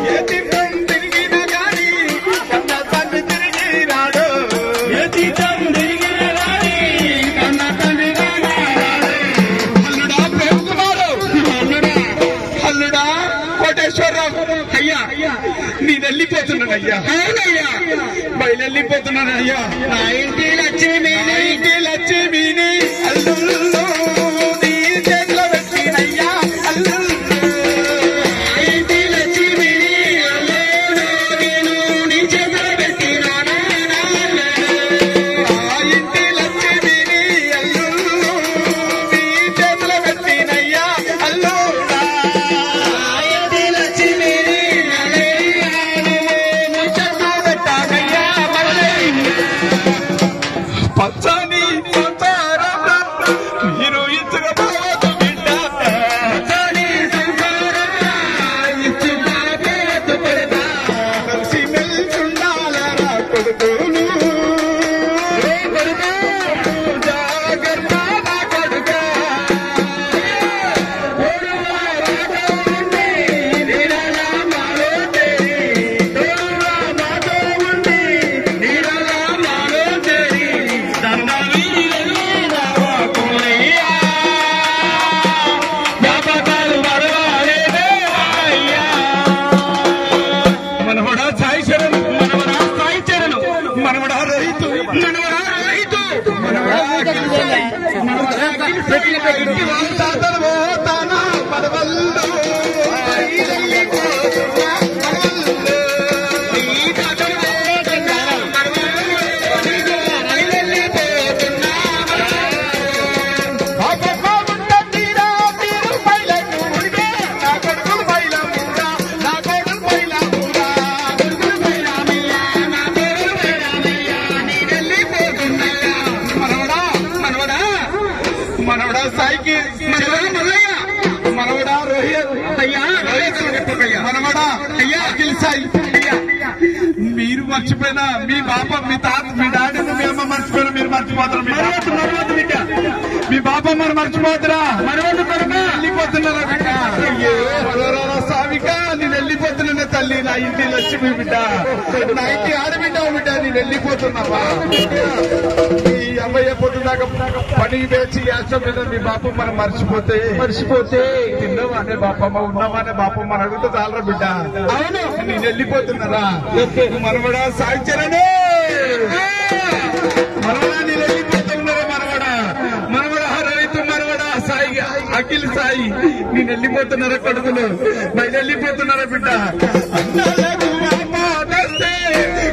ఏ తీర్థం తిరిగినా కానీ కన్న తల్లి తిరిగి రాడు ఏ తీర్థం తిరిగినా కానీ కన్న తల్లి అల్లుడా ప్రేమ్ కుమారు అల్లుడా కోటేశ్వరరావు అయ్యా నేను వెళ్ళిపోతున్నానయ్యా. అవునయ్యా బయలుపోతున్నానయ్యా. నా ఇంటి లక్ష్మి లక్ష్మిని అల్లుల్లో నీ చేతిలో పెట్టినయ్యా అల్లుల్లో ఇంటి లక్ష్మిని నేను నీ చేతిలో పెట్టినానా ఇంటి లక్ష్మిని అల్లుల్లో నీ చేతిలో పెట్టినయ్యా అల్లుడా ఇంటి లక్ష్మిని పచ్చని మీరు ఇచ్చుకోవద్దు బిడ్డ పచ్చని కలిసి మెల్చుండాలరా కొడుకులు జాగ్రత్త నా కొడుక మనవడా సాయి శరణు మనవడా సాయి శరణు మనవడా రైతు మనవడా రైతు మనవడా తాతలు పోతానా పడవల్లు మనవడా సాయికి మల్లయ్య మనవడా రోహిత్ అయ్యా మనవడా అయ్యా అఖిల్ సాయి అయ్యా మీరు మర్చిపోయినా మీ బాప మీ తాత మీ డాడీని మీ అమ్మ మర్చిపోయినా మీరు మర్చిపోతారు మీ బాప మరి మర్చిపోతురా వెళ్ళిపోతున్నారా బిడ్డ అయ్యో సావిక నేను వెళ్ళిపోతున్నా తల్లి నా ఇంటి లక్ష్మి బిడ్డ నా ఇంటి ఆడబిడ్డ బిడ్డ నేను వెళ్ళిపోతున్నావా ఈ అమ్మయ్య పొద్దుదాకా పని వేసి యాత్ర మీ బాప మనం మర్చిపోతే తిన్నావానే బాపమ్మ ఉన్నావానే బాపమ్మ అడిగితే చాలరా బిడ్డ అవును నేను వెళ్ళిపోతున్నారా మనవడా సాగించారనే మనవడా నేను వెళ్ళిపోతున్నారా మనవడా రైతు మనవడా సాయి అఖిల్ సాయి నేను వెళ్ళిపోతున్నారా కొడుకులు బయట వెళ్ళిపోతున్నారా బిడ్డ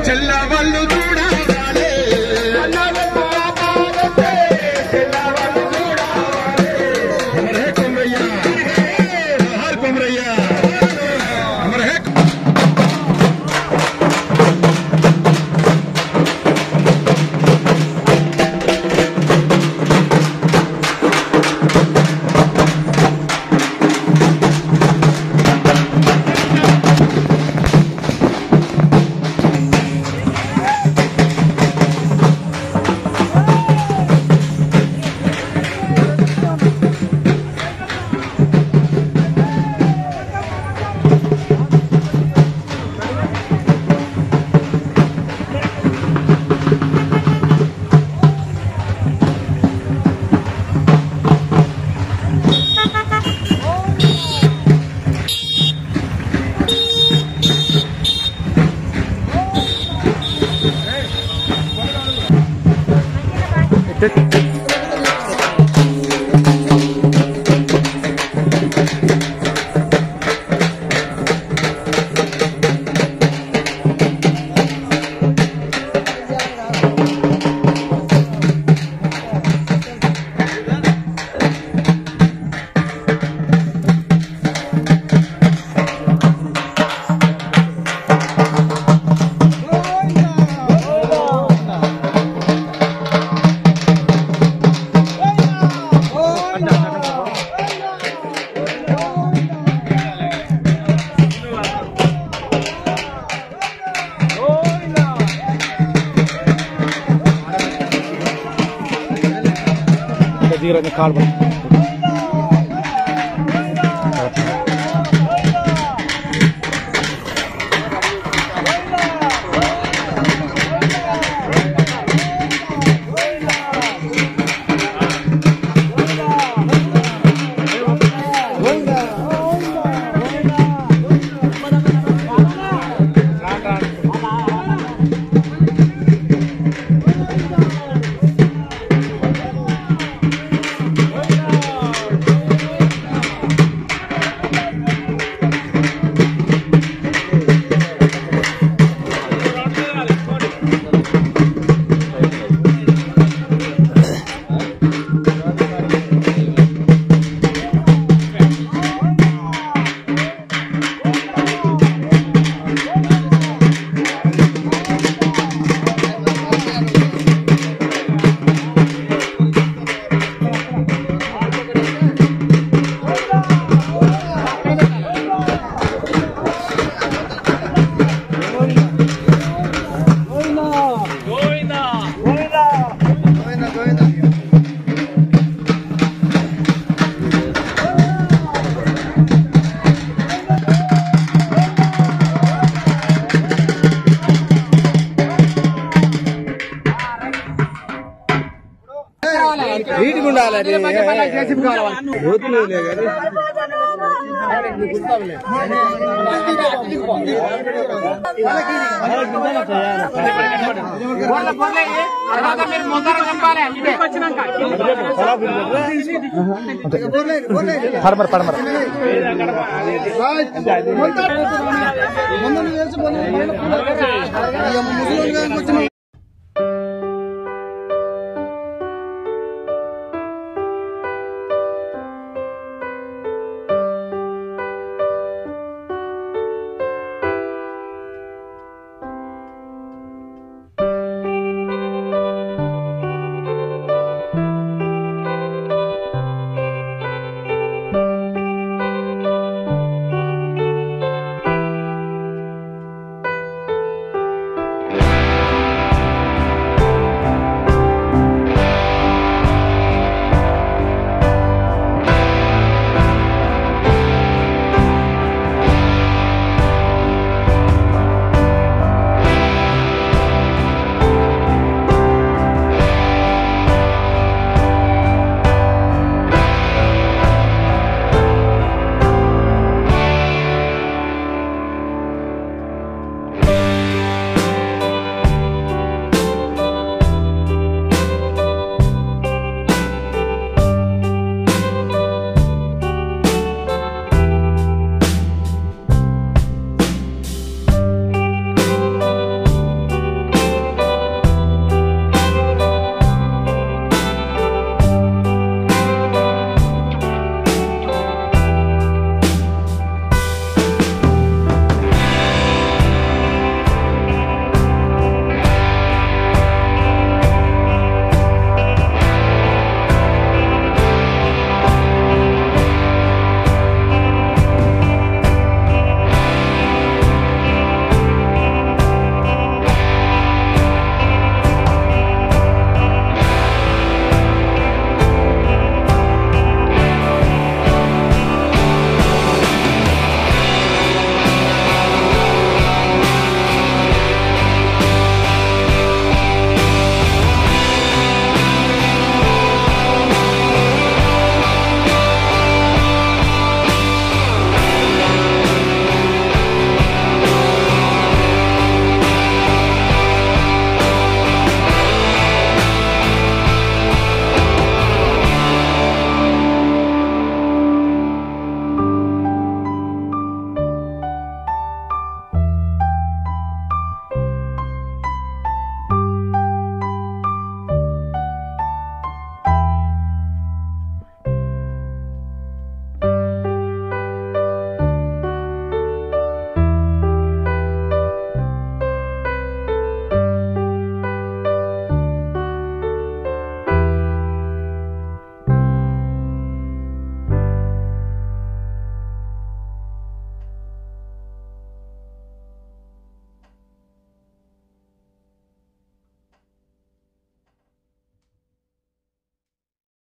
చెల్ల వాళ్ళు చూడాలి పడమర